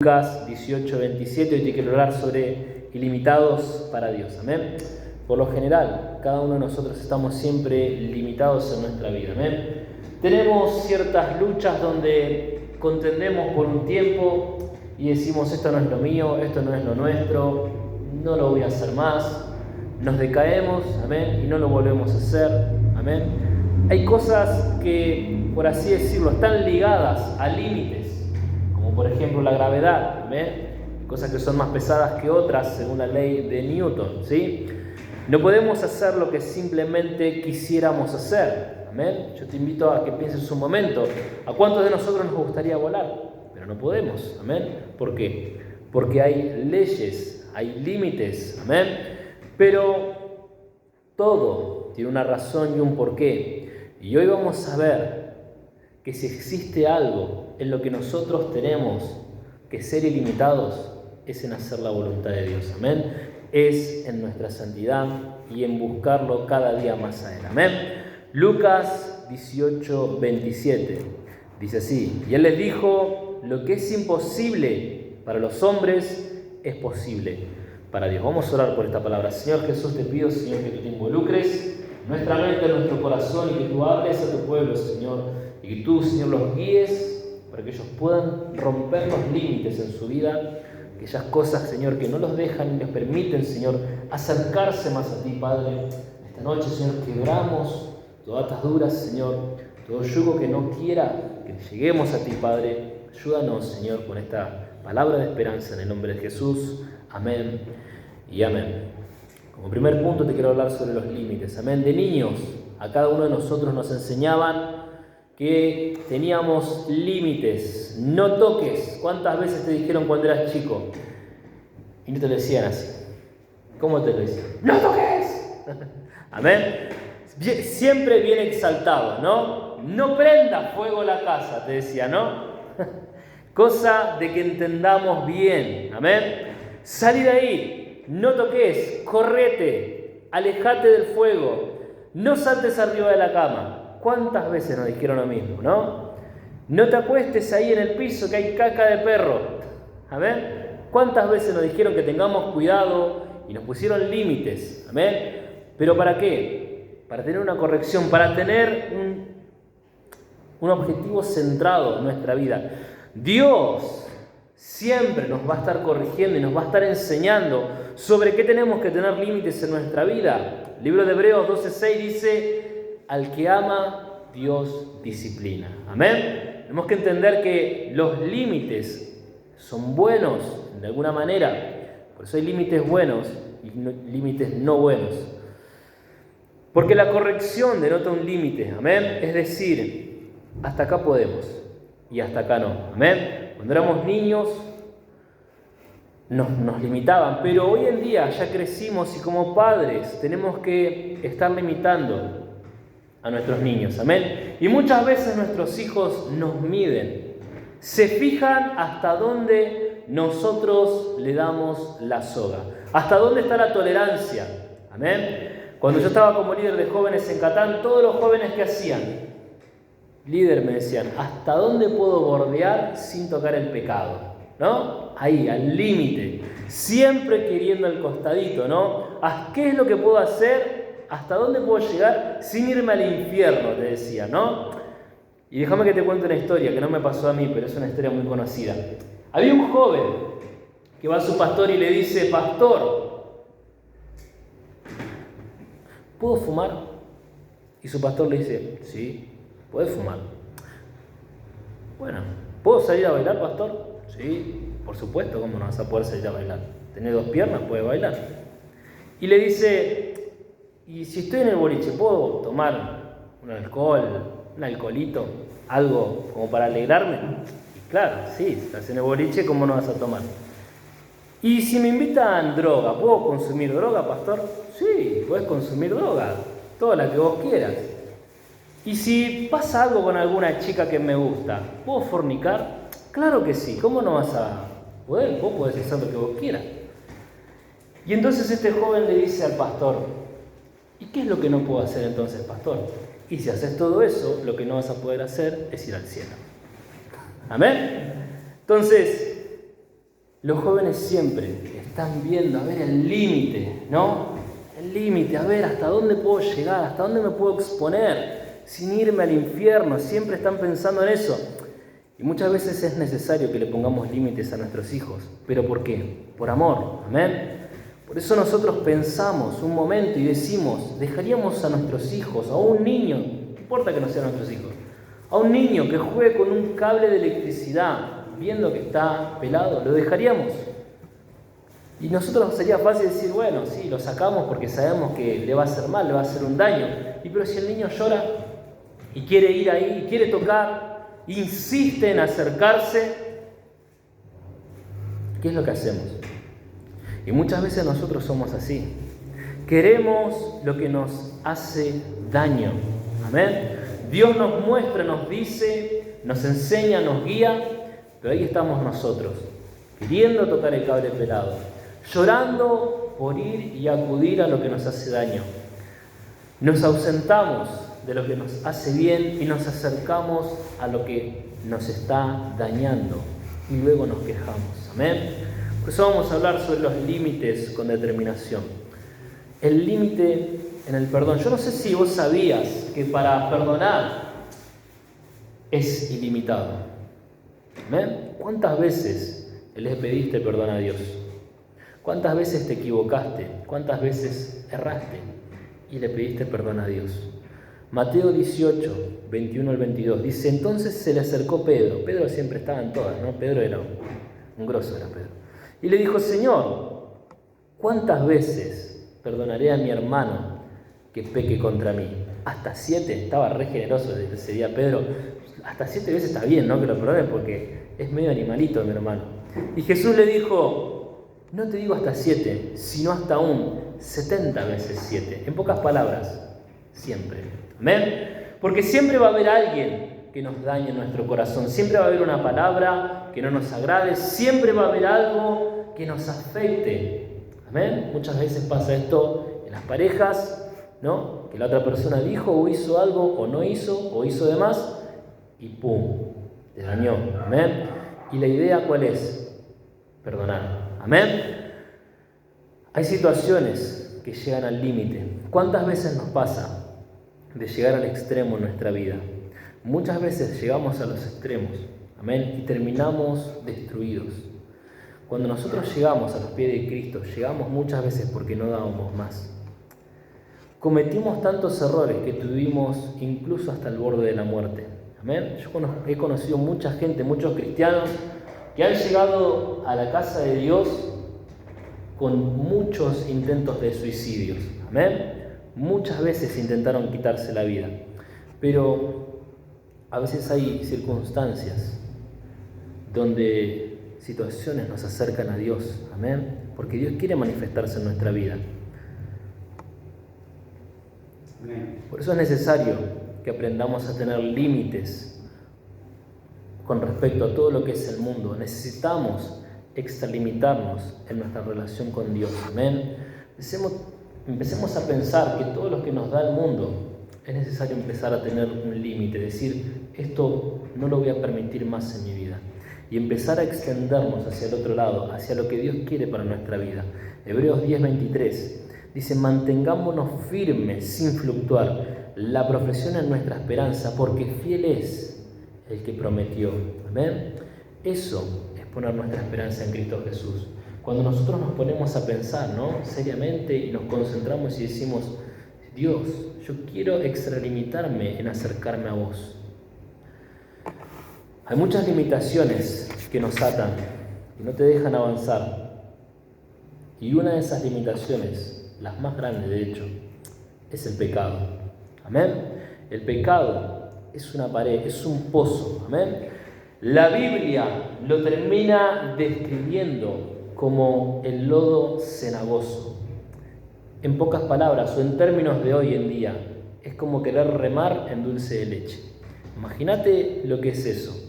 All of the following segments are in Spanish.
Lucas 18:27, hoy te quiero hablar sobre ilimitados para Dios. Amén. Por lo general, cada uno de nosotros estamos siempre limitados en nuestra vida. Amén. Tenemos ciertas luchas donde contendemos por un tiempo y decimos: esto no es lo mío, esto no es lo nuestro, no lo voy a hacer más. Nos decaemos, amén, y no lo volvemos a hacer, amén. Hay cosas que, por así decirlo, están ligadas a límites, como por ejemplo la gravedad, amén. Cosas que son más pesadas que otras según la ley de Newton, ¿sí? No podemos hacer lo que simplemente quisiéramos hacer, amén. Yo te invito a que pienses un momento, ¿a cuántos de nosotros nos gustaría volar? Pero no podemos, amén. ¿Por qué? Porque hay leyes, hay límites, amén. Pero todo tiene una razón y un porqué. Y hoy vamos a ver que si existe algo en lo que nosotros tenemos que ser ilimitados, es en hacer la voluntad de Dios. Amén. Es en nuestra santidad y en buscarlo cada día más a Él. Amén. Lucas 18:27 dice así: y Él les dijo: lo que es imposible para los hombres es posible para Dios. Vamos a orar por esta palabra. Señor Jesús, te pido, Señor, que tú te involucres en nuestra mente, en nuestro corazón, y que tú hables a tu pueblo, Señor, y que tú, Señor, los guíes para que ellos puedan romper los límites en su vida, aquellas cosas, Señor, que no los dejan ni les permiten, Señor, acercarse más a ti, Padre. Esta noche, Señor, quebramos todas ataduras, Señor, todo yugo que no quiera que lleguemos a ti, Padre. Ayúdanos, Señor, con esta palabra de esperanza en el nombre de Jesús. Amén y amén. Como primer punto te quiero hablar sobre los límites. Amén. De niños, a cada uno de nosotros nos enseñaban que teníamos límites. No toques. ¿Cuántas veces te dijeron cuando eras chico? Y no te lo decían así. ¿Cómo te lo decían? ¡No toques! Amén. Siempre bien exaltado, ¿no? No prenda fuego la casa, te decía, ¿no? Cosa de que entendamos bien. Amén. Salí de ahí, no toques, correte, alejate del fuego, no saltes arriba de la cama. ¿Cuántas veces nos dijeron lo mismo, no? No te acuestes ahí en el piso que hay caca de perro. Amén. ¿Cuántas veces nos dijeron que tengamos cuidado y nos pusieron límites? Amén. ¿Pero para qué? Para tener una corrección, para tener un objetivo centrado en nuestra vida. Dios siempre nos va a estar corrigiendo y nos va a estar enseñando sobre qué tenemos que tener límites en nuestra vida. El libro de Hebreos 12:6 dice: al que ama, Dios disciplina. Amén. Tenemos que entender que los límites son buenos de alguna manera. Por eso hay límites buenos y límites no buenos. Porque la corrección denota un límite. Amén. Es decir, hasta acá podemos y hasta acá no. Amén. Cuando éramos niños nos limitaban, pero hoy en día ya crecimos y como padres tenemos que estar limitando a nuestros niños, amén. Y muchas veces nuestros hijos nos miden, se fijan hasta dónde nosotros le damos la soga, hasta dónde está la tolerancia, amén. Cuando yo estaba como líder de jóvenes en Catán, todos los jóvenes que hacían, líder, me decían: ¿hasta dónde puedo bordear sin tocar el pecado? ¿No? Ahí, al límite. Siempre queriendo el costadito, ¿no? ¿Qué es lo que puedo hacer? ¿Hasta dónde puedo llegar sin irme al infierno? Te decía, ¿no? Y déjame que te cuente una historia que no me pasó a mí, pero es una historia muy conocida. Había un joven que va a su pastor y le dice: pastor, ¿puedo fumar? Y su pastor le dice: sí, puedes fumar. Bueno, ¿puedo salir a bailar, pastor? Sí, por supuesto, ¿cómo no vas a poder salir a bailar? Tenés 2 piernas, puedes bailar. Y le dice: ¿y si estoy en el boliche, puedo tomar un alcohol, un alcoholito, algo como para alegrarme? Y claro, sí, si estás en el boliche, ¿cómo no vas a tomar? ¿Y si me invitan droga, puedo consumir droga, pastor? Sí, puedes consumir droga, toda la que vos quieras. ¿Y si pasa algo con alguna chica que me gusta, puedo fornicar? Claro que sí, ¿cómo no vas a poder? Vos podés hacer lo que vos quieras. Y entonces este joven le dice al pastor: ¿y qué es lo que no puedo hacer entonces, pastor? Y si haces todo eso, lo que no vas a poder hacer es ir al cielo. ¿Amén? Entonces, Los jóvenes siempre están viendo, a ver, el límite, ¿no? El límite, a ver, hasta dónde puedo llegar, hasta dónde me puedo exponer sin irme al infierno. Siempre están pensando en eso. Y muchas veces es necesario que le pongamos límites a nuestros hijos. ¿Pero por qué? Por amor, amén. Por eso nosotros pensamos un momento y decimos, dejaríamos a nuestros hijos, a un niño, no importa que no sean nuestros hijos, a un niño que juegue con un cable de electricidad, viendo que está pelado, ¿lo dejaríamos? Y nosotros sería fácil decir, bueno, sí, lo sacamos porque sabemos que le va a hacer mal, le va a hacer un daño. Y pero si el niño llora y quiere ir ahí, quiere tocar, insiste en acercarse, ¿qué es lo que hacemos? Y muchas veces nosotros somos así. Queremos lo que nos hace daño. Amén. Dios nos muestra, nos dice, nos enseña, nos guía, pero ahí estamos nosotros, queriendo tocar el cable pelado, llorando por ir y acudir a lo que nos hace daño. Nos ausentamos de lo que nos hace bien y nos acercamos a lo que nos está dañando y luego nos quejamos. Amén. Por eso vamos a hablar sobre los límites con determinación. El límite en el perdón. Yo no sé si vos sabías que para perdonar es ilimitado. ¿Amén? ¿Cuántas veces le pediste perdón a Dios? ¿Cuántas veces te equivocaste? ¿Cuántas veces erraste y le pediste perdón a Dios? Mateo 18, 21 al 22, dice, entonces se le acercó Pedro. Pedro siempre estaba en todas, ¿no? Pedro era un grosso, era Pedro. Y le dijo, Señor, ¿cuántas veces perdonaré a mi hermano que peque contra mí? ¿Hasta 7? Estaba re generoso ese día Pedro. Hasta 7 veces está bien, ¿no? Que lo perdone porque es medio animalito mi hermano. Y Jesús le dijo, no te digo hasta 7, sino hasta 70 veces 7. En pocas palabras, siempre. ¿Amén? Porque siempre va a haber alguien que nos dañe nuestro corazón. Siempre va a haber una palabra que no nos agrade. Siempre va a haber algo que nos afecte. ¿Amén? Muchas veces pasa esto en las parejas, ¿no? Que la otra persona dijo o hizo algo o no hizo o hizo de más y ¡pum! Te dañó. ¿Amén? ¿Y la idea cuál es? Perdonar. ¿Amén? Hay situaciones que llegan al límite. ¿Cuántas veces nos pasa de llegar al extremo en nuestra vida? Muchas veces llegamos a los extremos, amén, y terminamos destruidos. Cuando nosotros llegamos a los pies de Cristo, llegamos muchas veces porque no dábamos más. Cometimos tantos errores que estuvimos incluso hasta el borde de la muerte, amén. Yo he conocido mucha gente, muchos cristianos, que han llegado a la casa de Dios con muchos intentos de suicidios, amén. Muchas veces intentaron quitarse la vida, pero a veces hay circunstancias donde situaciones nos acercan a Dios, amén, porque Dios quiere manifestarse en nuestra vida. Amén. Por eso es necesario que aprendamos a tener límites con respecto a todo lo que es el mundo. Necesitamos extralimitarnos en nuestra relación con Dios, amén. Empecemos a pensar que todo lo que nos da el mundo es necesario empezar a tener un límite, decir, esto no lo voy a permitir más en mi vida. Y empezar a extendernos hacia el otro lado, hacia lo que Dios quiere para nuestra vida. Hebreos 10:23 dice, mantengámonos firmes sin fluctuar, la profesión es nuestra esperanza, porque fiel es el que prometió. ¿Amén? Eso es poner nuestra esperanza en Cristo Jesús. Cuando nosotros nos ponemos a pensar, ¿no?, seriamente y nos concentramos y decimos, Dios, yo quiero extralimitarme en acercarme a vos. Hay muchas limitaciones que nos atan y no te dejan avanzar. Y una de esas limitaciones, las más grandes de hecho, es el pecado. ¿Amén? El pecado es una pared, es un pozo. ¿Amén? La Biblia lo termina describiendo como el lodo cenagoso. En pocas palabras, o en términos de hoy en día, es como querer remar en dulce de leche. Imagínate lo que es eso.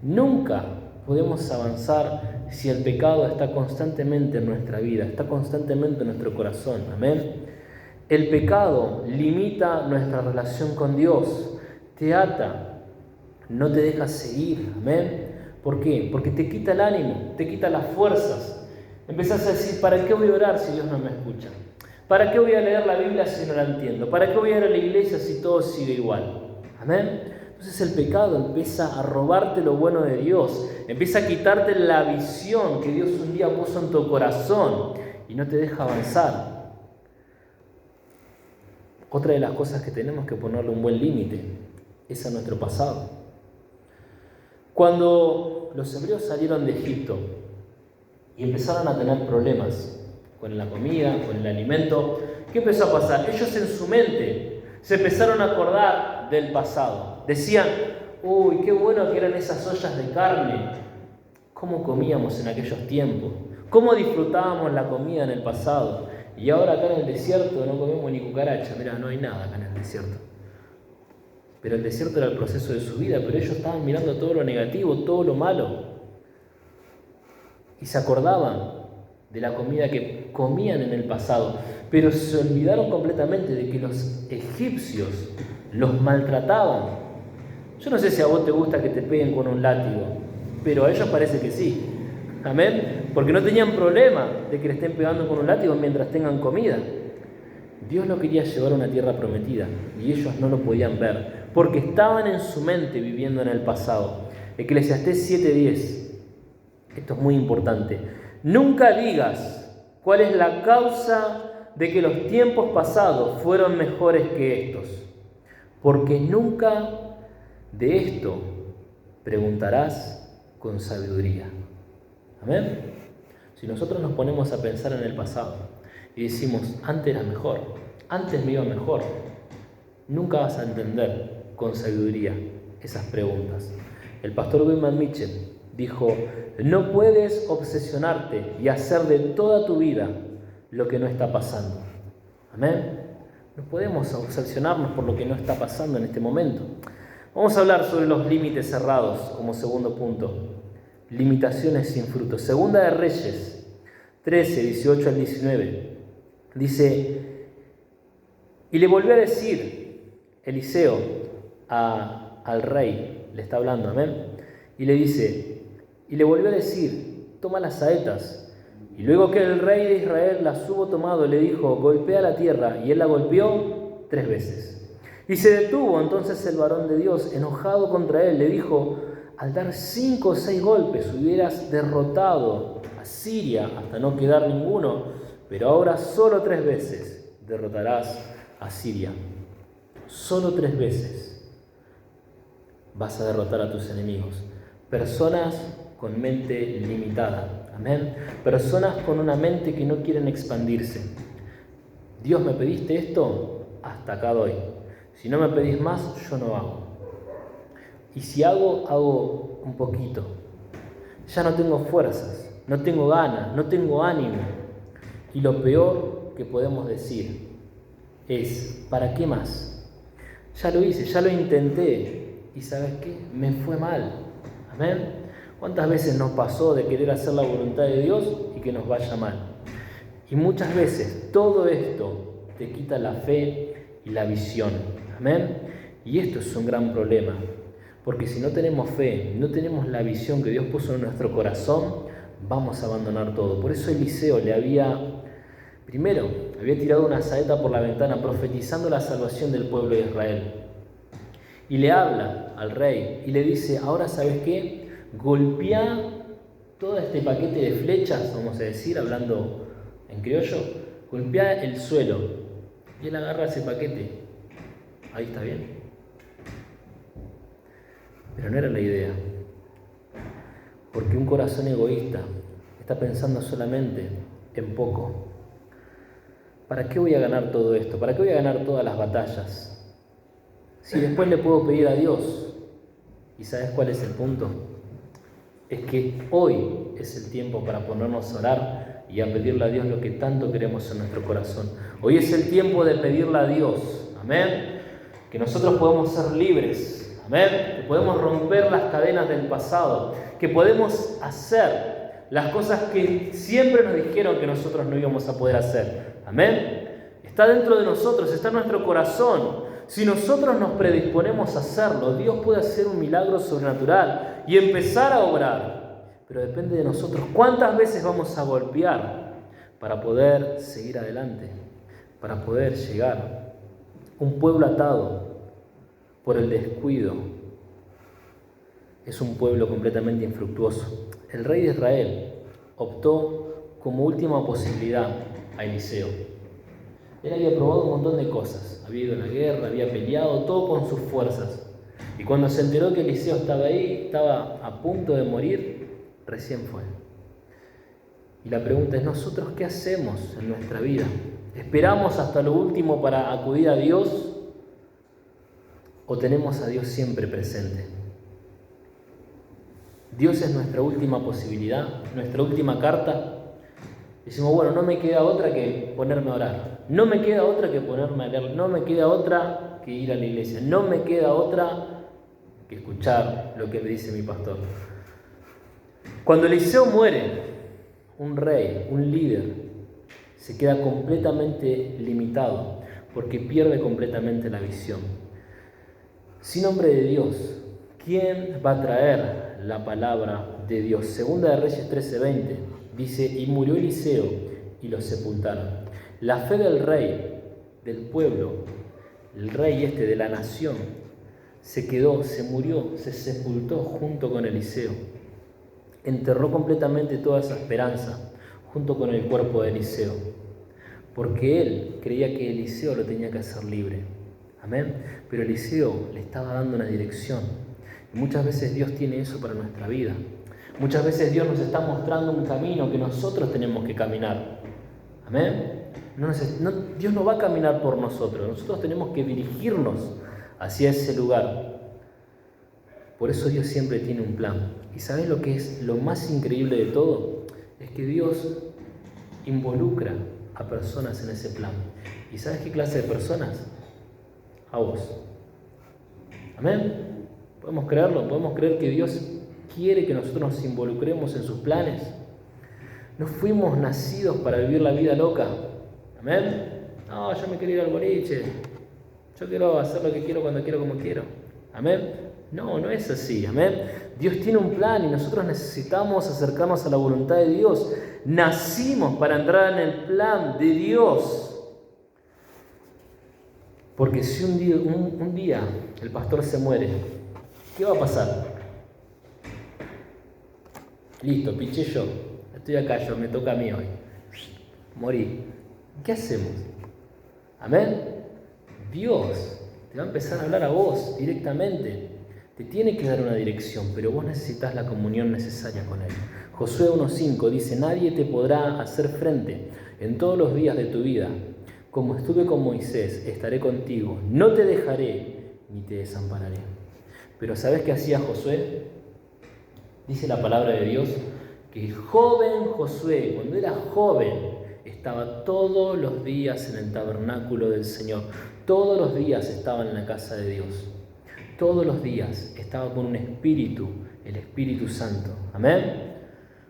Nunca podemos avanzar si el pecado está constantemente en nuestra vida, está constantemente en nuestro corazón. Amén. El pecado limita nuestra relación con Dios, te ata, no te deja seguir. Amén. ¿Por qué? Porque te quita el ánimo, te quita las fuerzas. Empezás a decir, ¿para qué voy a orar si Dios no me escucha? ¿Para qué voy a leer la Biblia si no la entiendo? ¿Para qué voy a ir a la iglesia si todo sigue igual? Amén. Entonces el pecado empieza a robarte lo bueno de Dios, empieza a quitarte la visión que Dios un día puso en tu corazón y no te deja avanzar. Otra de las cosas que tenemos que ponerle un buen límite es a nuestro pasado. Cuando los hebreos salieron de Egipto y empezaron a tener problemas con la comida, con el alimento, ¿qué empezó a pasar? Ellos en su mente se empezaron a acordar del pasado. Decían, uy, qué bueno que eran esas ollas de carne. ¿Cómo comíamos en aquellos tiempos? ¿Cómo disfrutábamos la comida en el pasado? Y ahora acá en el desierto no comemos ni cucaracha. Mirá, no hay nada acá en el desierto. Pero el desierto era el proceso de su vida, pero ellos estaban mirando todo lo negativo, todo lo malo. Y se acordaban de la comida que comían en el pasado, pero se olvidaron completamente de que los egipcios los maltrataban. Yo no sé si a vos te gusta que te peguen con un látigo, pero a ellos parece que sí. Amén. Porque no tenían problema de que le estén pegando con un látigo mientras tengan comida. Dios lo quería llevar a una tierra prometida y ellos no lo podían ver porque estaban en su mente viviendo en el pasado. Eclesiastés 7:10. Esto es muy importante. Nunca digas cuál es la causa de que los tiempos pasados fueron mejores que estos, porque nunca de esto preguntarás con sabiduría. ¿Amén? Si nosotros nos ponemos a pensar en el pasado y decimos, antes era mejor, antes me iba mejor, nunca vas a entender con sabiduría esas preguntas. El pastor William Mitchell dijo, no puedes obsesionarte y hacer de toda tu vida lo que no está pasando. Amén. No podemos obsesionarnos por lo que no está pasando en este momento. Vamos a hablar sobre los límites cerrados como segundo punto. Limitaciones sin fruto. Segunda de Reyes 13, 18 al 19. Dice, y le volvió a decir Eliseo al rey, le está hablando, amén, y le dice, y le volvió a decir, toma las saetas. Y luego que el rey de Israel las hubo tomado, le dijo, golpea la tierra, y él la golpeó 3 veces. Y se detuvo entonces el varón de Dios, enojado contra él, le dijo, al dar 5 o 6 golpes hubieras derrotado a Siria hasta no quedar ninguno, pero ahora solo 3 veces derrotarás a Siria. Solo 3 veces vas a derrotar a tus enemigos. Personas con mente limitada, amén. Personas con una mente que no quieren expandirse. Dios, ¿me pediste esto? Hasta acá doy. Si no me pedís más, yo no hago. Y si hago un poquito. Ya no tengo fuerzas, no tengo ganas, no tengo ánimo. Y lo peor que podemos decir es, ¿para qué más? Ya lo hice, ya lo intenté. ¿Y sabes qué? Me fue mal. Amén. ¿Cuántas veces nos pasó de querer hacer la voluntad de Dios y que nos vaya mal? Y muchas veces todo esto te quita la fe y la visión. Amén. Y esto es un gran problema. Porque si no tenemos fe, no tenemos la visión que Dios puso en nuestro corazón, vamos a abandonar todo. Por eso Eliseo le había tirado una saeta por la ventana profetizando la salvación del pueblo de Israel. Y le habla al rey y le dice, ahora ¿sabes qué? Golpea todo este paquete de flechas, vamos a decir, hablando en criollo, golpea el suelo. Y él agarra ese paquete. Ahí está bien. Pero no era la idea. Porque un corazón egoísta está pensando solamente en poco. ¿Para qué voy a ganar todo esto? ¿Para qué voy a ganar todas las batallas? Si después le puedo pedir a Dios. ¿Y sabes cuál es el punto? Es que hoy es el tiempo para ponernos a orar y a pedirle a Dios lo que tanto queremos en nuestro corazón. Hoy es el tiempo de pedirle a Dios. Amén. Que nosotros podemos ser libres. Amén. Que podemos romper las cadenas del pasado. Que podemos hacer las cosas que siempre nos dijeron que nosotros no íbamos a poder hacer. Amén. Está dentro de nosotros, está en nuestro corazón. Si nosotros nos predisponemos a hacerlo, Dios puede hacer un milagro sobrenatural y empezar a obrar. Pero depende de nosotros cuántas veces vamos a golpear para poder seguir adelante, para poder llegar. Un pueblo atado por el descuido es un pueblo completamente infructuoso. El rey de Israel optó como última posibilidad a Eliseo. Él había probado un montón de cosas, había ido a la guerra, había peleado, todo con sus fuerzas. Y cuando se enteró que Eliseo estaba ahí, estaba a punto de morir, recién fue. Y la pregunta es, ¿nosotros qué hacemos en nuestra vida? ¿Esperamos hasta lo último para acudir a Dios? ¿O tenemos a Dios siempre presente? Dios es nuestra última posibilidad, nuestra última carta. Decimos, bueno, no me queda otra que ponerme a orar. No me queda otra que ponerme a leer. No me queda otra que ir a la iglesia. No me queda otra que escuchar lo que me dice mi pastor. Cuando Eliseo muere, un rey, un líder, se queda completamente limitado porque pierde completamente la visión. Sin nombre de Dios, ¿quién va a traer la palabra de Dios? Segunda de Reyes 13:20 dice, y murió Eliseo y lo sepultaron. La fe del rey, del pueblo, el rey de la nación, se quedó, se murió, se sepultó junto con Eliseo. Enterró completamente toda esa esperanza junto con el cuerpo de Eliseo, porque él creía que Eliseo lo tenía que hacer libre. Amén. Pero Eliseo le estaba dando una dirección. Y muchas veces Dios tiene eso para nuestra vida. Muchas veces Dios nos está mostrando un camino que nosotros tenemos que caminar. Amén. Dios no va a caminar por nosotros. Nosotros tenemos que dirigirnos hacia ese lugar. Por eso Dios siempre tiene un plan. ¿Y sabes lo que es lo más increíble de todo? Es que Dios involucra a personas en ese plan. ¿Y sabes qué clase de personas? A vos. Amén. ¿Podemos creerlo? ¿Podemos creer que Dios quiere que nosotros nos involucremos en sus planes? No fuimos nacidos para vivir la vida loca. Amén. No, yo me quiero ir al boliche. Yo quiero hacer lo que quiero cuando quiero, como quiero. Amén. No, no es así. Amén. Dios tiene un plan y nosotros necesitamos acercarnos a la voluntad de Dios. Nacimos para entrar en el plan de Dios. Porque si un día el pastor se muere, ¿qué va a pasar? Listo, piché yo. Estoy acá, me toca a mí hoy. Morí. ¿Qué hacemos? Amén. Dios te va a empezar a hablar a vos directamente. Te tiene que dar una dirección, pero vos necesitas la comunión necesaria con Él. Josué 1:5 dice, nadie te podrá hacer frente en todos los días de tu vida. Como estuve con Moisés, estaré contigo. No te dejaré ni te desampararé. Pero ¿sabes qué hacía Josué? Dice la palabra de Dios que el joven Josué, cuando era joven, estaba todos los días en el tabernáculo del Señor. Todos los días estaba en la casa de Dios. Todos los días estaba con un espíritu, el Espíritu Santo. Amén.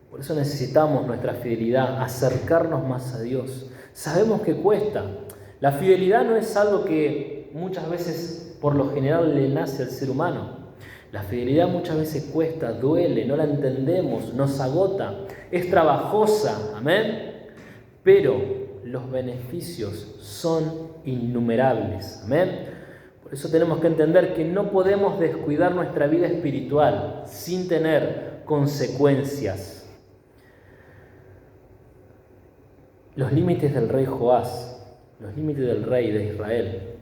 Por eso necesitamos nuestra fidelidad, acercarnos más a Dios. Sabemos que cuesta. La fidelidad no es algo que muchas veces, por lo general, le nace al ser humano. La fidelidad muchas veces cuesta, duele, no la entendemos, nos agota, es trabajosa. Amén. Pero los beneficios son innumerables. Amén. Por eso tenemos que entender que no podemos descuidar nuestra vida espiritual sin tener consecuencias. Los límites del rey Joás, los límites del rey de Israel,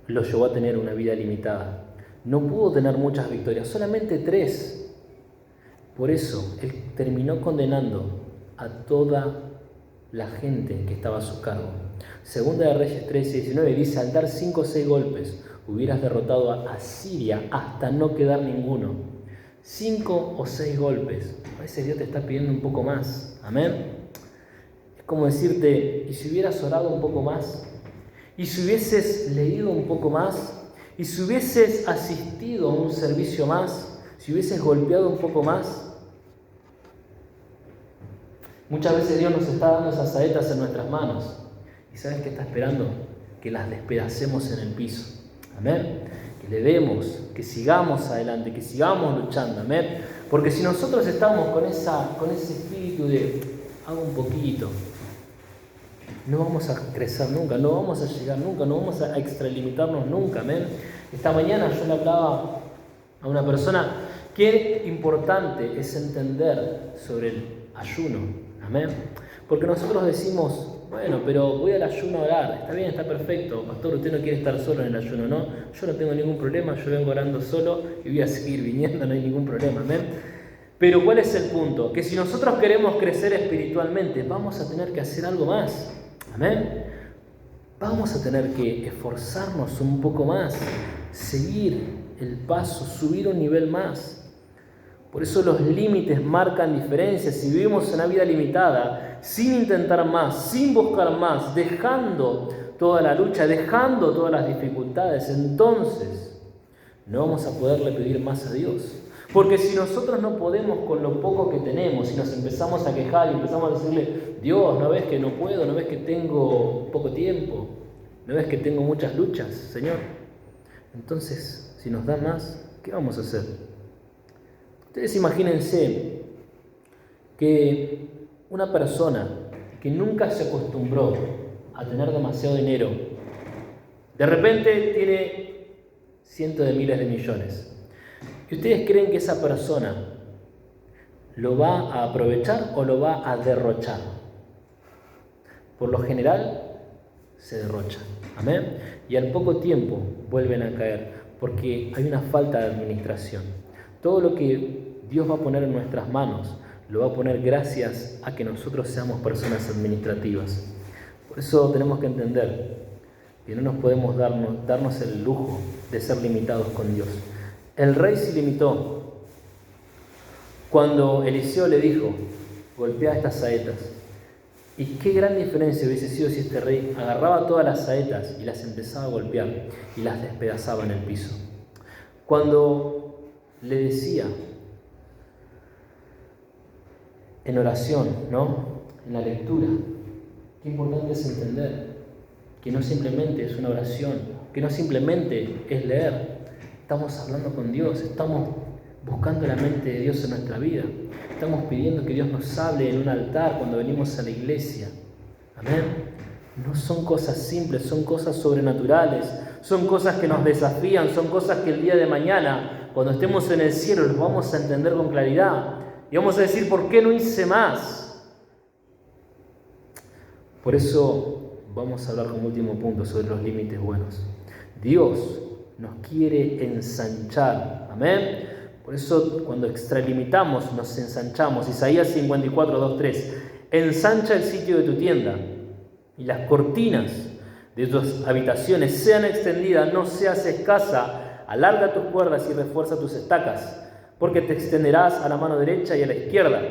lo llevó a tener una vida limitada. No pudo tener muchas victorias, solamente 3. Por eso él terminó condenando a toda la gente que estaba a su cargo. Segunda de Reyes 13:19 dice, al dar 5 o 6 golpes, hubieras derrotado a Siria hasta no quedar ninguno. 5 o 6 golpes. A veces Dios te está pidiendo un poco más. Amén. Es como decirte, ¿y si hubieras orado un poco más? ¿Y si hubieses leído un poco más? ¿Y si hubieses asistido a un servicio más? ¿Si hubieses golpeado un poco más? Muchas veces Dios nos está dando esas saetas en nuestras manos. ¿Y sabes qué está esperando? que las despedacemos en el piso. Amén. Que le demos, que sigamos adelante, que sigamos luchando. Amén. Porque si nosotros estamos con ese espíritu de hago un poquito, no vamos a crecer nunca, no vamos a llegar nunca, no vamos a extralimitarnos nunca. Amén. Esta mañana yo le hablaba a una persona qué importante es entender sobre el ayuno. Amén. Porque nosotros decimos, bueno, pero voy al ayuno a orar. Está bien, está perfecto. Pastor, usted no quiere estar solo en el ayuno, ¿no? Yo no tengo ningún problema, yo vengo orando solo y voy a seguir viniendo, no hay ningún problema. Amén. Pero ¿cuál es el punto? Que si nosotros queremos crecer espiritualmente, vamos a tener que hacer algo más. Amén. Vamos a tener que esforzarnos un poco más, seguir el paso, subir un nivel más. Por eso los límites marcan diferencias. Si vivimos una vida limitada, sin intentar más, sin buscar más, dejando toda la lucha, dejando todas las dificultades, entonces no vamos a poderle pedir más a Dios. Porque si nosotros no podemos con lo poco que tenemos y nos empezamos a quejar y empezamos a decirle, Dios, ¿no ves que no puedo? ¿No ves que tengo poco tiempo? ¿No ves que tengo muchas luchas, Señor? Entonces, si nos da más, ¿qué vamos a hacer? Ustedes imagínense que una persona que nunca se acostumbró a tener demasiado dinero, de repente tiene cientos de miles de millones. ¿Y ustedes creen que esa persona lo va a aprovechar o lo va a derrochar? Por lo general, se derrocha. Amén. Y al poco tiempo vuelven a caer, porque hay una falta de administración. Todo lo que Dios va a poner en nuestras manos, lo va a poner gracias a que nosotros seamos personas administrativas. Por eso tenemos que entender que no nos podemos darnos el lujo de ser limitados con Dios. El rey se limitó cuando Eliseo le dijo, golpea estas saetas. Y qué gran diferencia hubiese sido si este rey agarraba todas las saetas y las empezaba a golpear y las despedazaba en el piso. Cuando le decía en oración, ¿no? En la lectura, qué importante es entender que no simplemente es una oración, que no simplemente es leer. Estamos hablando con Dios, estamos buscando la mente de Dios en nuestra vida. Estamos pidiendo que Dios nos hable en un altar cuando venimos a la iglesia. Amén. No son cosas simples, son cosas sobrenaturales, son cosas que nos desafían, son cosas que el día de mañana, cuando estemos en el cielo, los vamos a entender con claridad. Y vamos a decir, ¿por qué no hice más? Por eso vamos a hablar como último punto sobre los límites buenos. Dios nos quiere ensanchar. Amén. Por eso cuando extralimitamos nos ensanchamos. Isaías 54, 2, 3. Ensancha el sitio de tu tienda y las cortinas de tus habitaciones sean extendidas, no seas escasa. Alarga tus cuerdas y refuerza tus estacas, porque te extenderás a la mano derecha y a la izquierda.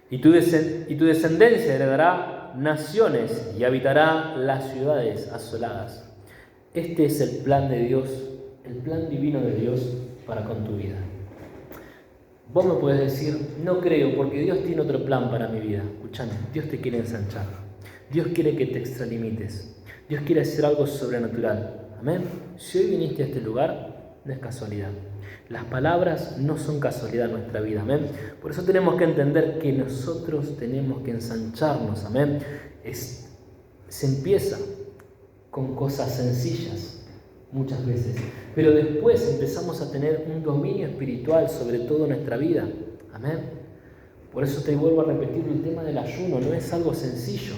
Y tu descendencia heredará naciones y habitará las ciudades asoladas. Este es el plan de Dios, el plan divino de Dios para con tu vida. Vos me puedes decir, no creo, porque Dios tiene otro plan para mi vida. Escuchame, Dios te quiere ensanchar. Dios quiere que te extralimites. Dios quiere hacer algo sobrenatural. Amén. Si hoy viniste a este lugar, no es casualidad. Las palabras no son casualidad en nuestra vida. Amén. Por eso tenemos que entender que nosotros tenemos que ensancharnos. Amén. Se empieza con cosas sencillas muchas veces, pero después empezamos a tener un dominio espiritual sobre toda nuestra vida. Amén. Por eso te vuelvo a repetir el tema del ayuno, no es algo sencillo.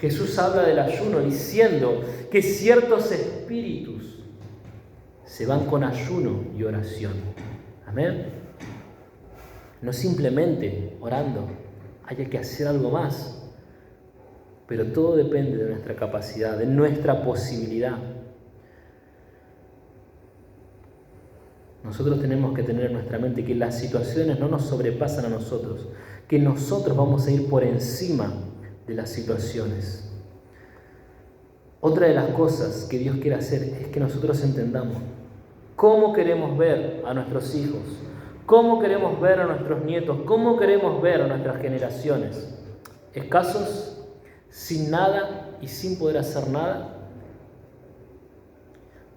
Jesús habla del ayuno diciendo que ciertos espíritus se van con ayuno y oración. Amén. No simplemente orando, hay que hacer algo más. Pero todo depende de nuestra capacidad, de nuestra posibilidad. Nosotros tenemos que tener en nuestra mente que las situaciones no nos sobrepasan a nosotros, que nosotros vamos a ir por encima de las situaciones. Otra de las cosas que Dios quiere hacer es que nosotros entendamos cómo queremos ver a nuestros hijos, cómo queremos ver a nuestros nietos, cómo queremos ver a nuestras generaciones. ¿Escasos? sin nada y sin poder hacer nada?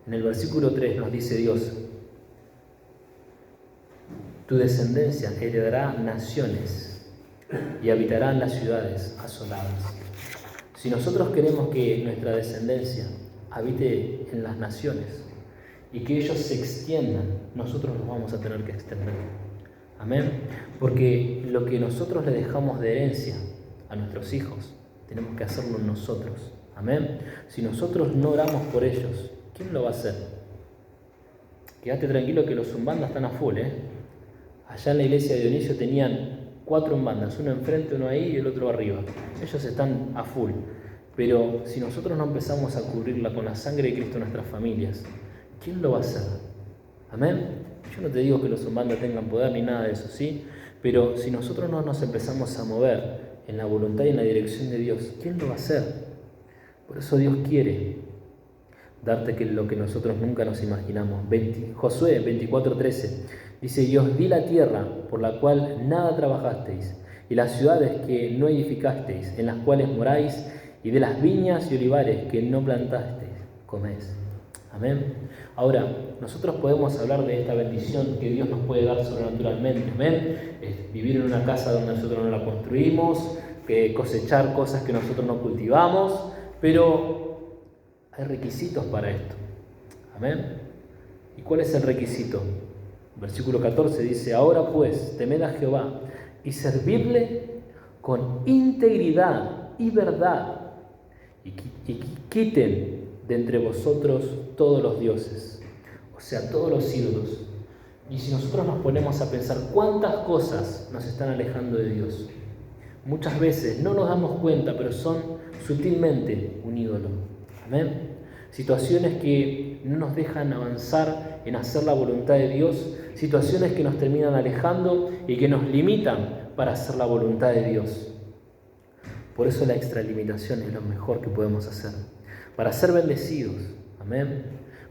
En el versículo 3 nos dice Dios: tu descendencia heredará naciones y habitará en las ciudades asoladas. Si nosotros queremos que nuestra descendencia habite en las naciones y que ellos se extiendan, nosotros nos vamos a tener que extender. Amén. Porque lo que nosotros le dejamos de herencia a nuestros hijos, tenemos que hacerlo nosotros. Amén. Si nosotros no oramos por ellos, ¿quién lo va a hacer? Quédate tranquilo que los umbandas están a full, Allá en la iglesia de Dionisio tenían 4 umbandas, uno enfrente, uno ahí y el otro arriba. Ellos están a full. Pero si nosotros no empezamos a cubrirla con la sangre de Cristo en nuestras familias, ¿quién lo va a hacer? Amén. Yo no te digo que los umbandas tengan poder ni nada de eso, ¿sí? Pero si nosotros no nos empezamos a mover en la voluntad y en la dirección de Dios, ¿quién lo va a hacer? Por eso Dios quiere darte lo que nosotros nunca nos imaginamos. Josué 24:13 dice: y os di la tierra por la cual nada trabajasteis, y las ciudades que no edificasteis, en las cuales moráis, y de las viñas y olivares que no plantasteis, coméis. Amén. Ahora, nosotros podemos hablar de esta bendición que Dios nos puede dar sobrenaturalmente. Amén. Vivir en una casa donde nosotros no la construimos, cosechar cosas que nosotros no cultivamos, pero hay requisitos para esto. Amén. ¿Y cuál es el requisito? Versículo 14 dice: ahora pues, temed a Jehová y servidle con integridad y verdad, y quiten de entre vosotros todos los dioses, o sea, todos los ídolos. Y si nosotros nos ponemos a pensar cuántas cosas nos están alejando de Dios, muchas veces no nos damos cuenta, pero son sutilmente un ídolo. Amén. Situaciones que no nos dejan avanzar en hacer la voluntad de Dios, situaciones que nos terminan alejando y que nos limitan para hacer la voluntad de Dios. Por eso la extralimitación es lo mejor que podemos hacer. Para ser bendecidos, amén,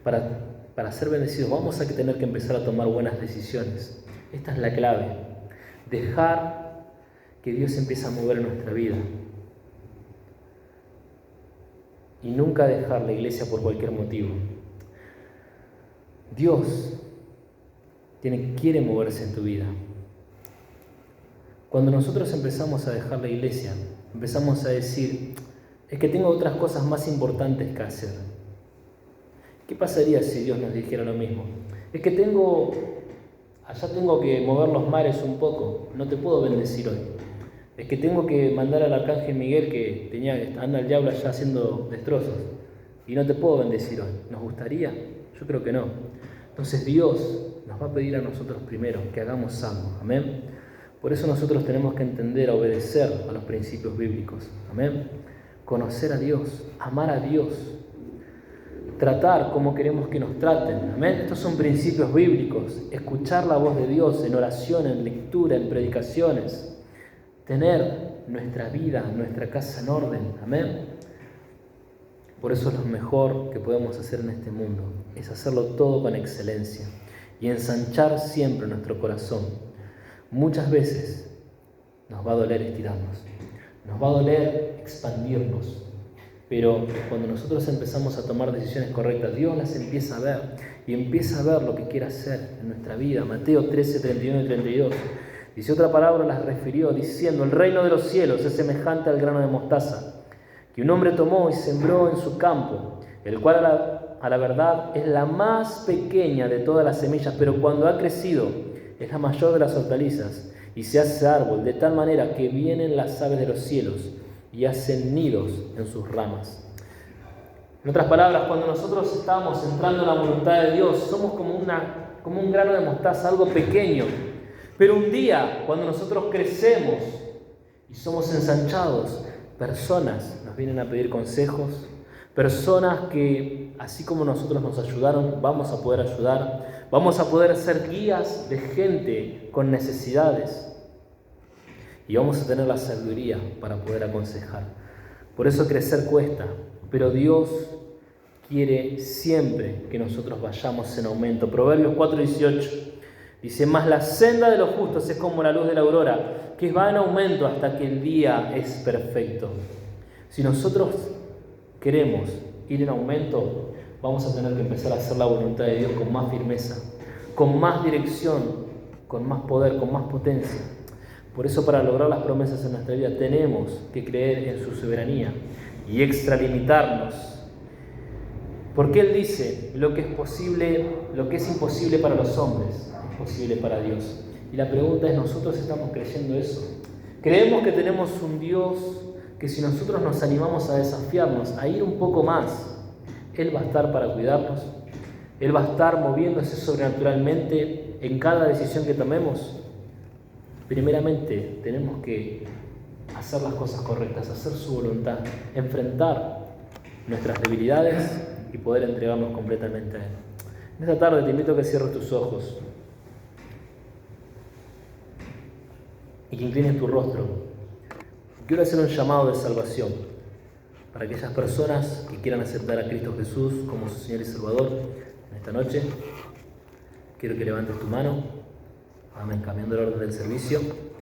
para ser bendecidos vamos a tener que empezar a tomar buenas decisiones. Esta es la clave. Dejar que Dios empiece a mover en nuestra vida. Y nunca dejar la iglesia por cualquier motivo. Dios quiere moverse en tu vida. Cuando nosotros empezamos a dejar la iglesia, empezamos a decir: es que tengo otras cosas más importantes que hacer. ¿Qué pasaría si Dios nos dijera lo mismo? Es que allá tengo que mover los mares un poco, no te puedo bendecir hoy. Es que tengo que mandar al arcángel Miguel que anda el diablo allá haciendo destrozos y no te puedo bendecir hoy. ¿Nos gustaría? Yo creo que no. Entonces Dios nos va a pedir a nosotros primero que hagamos algo. Amén. Por eso nosotros tenemos que entender, obedecer a los principios bíblicos. Amén. Conocer a Dios, amar a Dios, tratar como queremos que nos traten. Amén. Estos son principios bíblicos. Escuchar la voz de Dios en oración, en lectura, en predicaciones. Tener nuestra vida, nuestra casa en orden. Amén. Por eso es lo mejor que podemos hacer en este mundo. Es hacerlo todo con excelencia y ensanchar siempre nuestro corazón. Muchas veces nos va a doler estirarnos, nos va a doler expandirnos, pero cuando nosotros empezamos a tomar decisiones correctas, Dios las empieza a ver y empieza a ver lo que quiere hacer en nuestra vida. Mateo 13, 31 y 32. Dice: otra palabra las refirió diciendo: el reino de los cielos es semejante al grano de mostaza, que un hombre tomó y sembró en su campo, el cual a la verdad es la más pequeña de todas las semillas, pero cuando ha crecido es la mayor de las hortalizas y se hace árbol, de tal manera que vienen las aves de los cielos y hacen nidos en sus ramas. En otras palabras, cuando nosotros estamos entrando en la voluntad de Dios, somos como un grano de mostaza, algo pequeño. Pero un día, cuando nosotros crecemos y somos ensanchados, personas nos vienen a pedir consejos, personas que, así como nosotros nos ayudaron, vamos a poder ayudar, vamos a poder ser guías de gente con necesidades y vamos a tener la sabiduría para poder aconsejar. Por eso crecer cuesta, pero Dios quiere siempre que nosotros vayamos en aumento. Proverbios 4:18 dice: mas la senda de los justos es como la luz de la aurora, que va en aumento hasta que el día es perfecto. Si nosotros queremos ir en aumento, vamos a tener que empezar a hacer la voluntad de Dios con más firmeza, con más dirección, con más poder, con más potencia. Por eso, para lograr las promesas en nuestra vida, tenemos que creer en su soberanía y extralimitarnos. Porque Él dice, lo que es imposible para los hombres, es posible para Dios. Y la pregunta es, ¿nosotros estamos creyendo eso? Creemos que tenemos un Dios que, si nosotros nos animamos a desafiarnos, a ir un poco más, Él va a estar para cuidarnos. Él va a estar moviéndose sobrenaturalmente en cada decisión que tomemos. Primeramente, tenemos que hacer las cosas correctas, hacer su voluntad, enfrentar nuestras debilidades y poder entregarnos completamente a Él. En esta tarde te invito a que cierres tus ojos y que inclines tu rostro. Quiero hacer un llamado de salvación para aquellas personas que quieran aceptar a Cristo Jesús como su Señor y Salvador. En esta noche quiero que levantes tu mano. Amén. Cambiando el orden del servicio.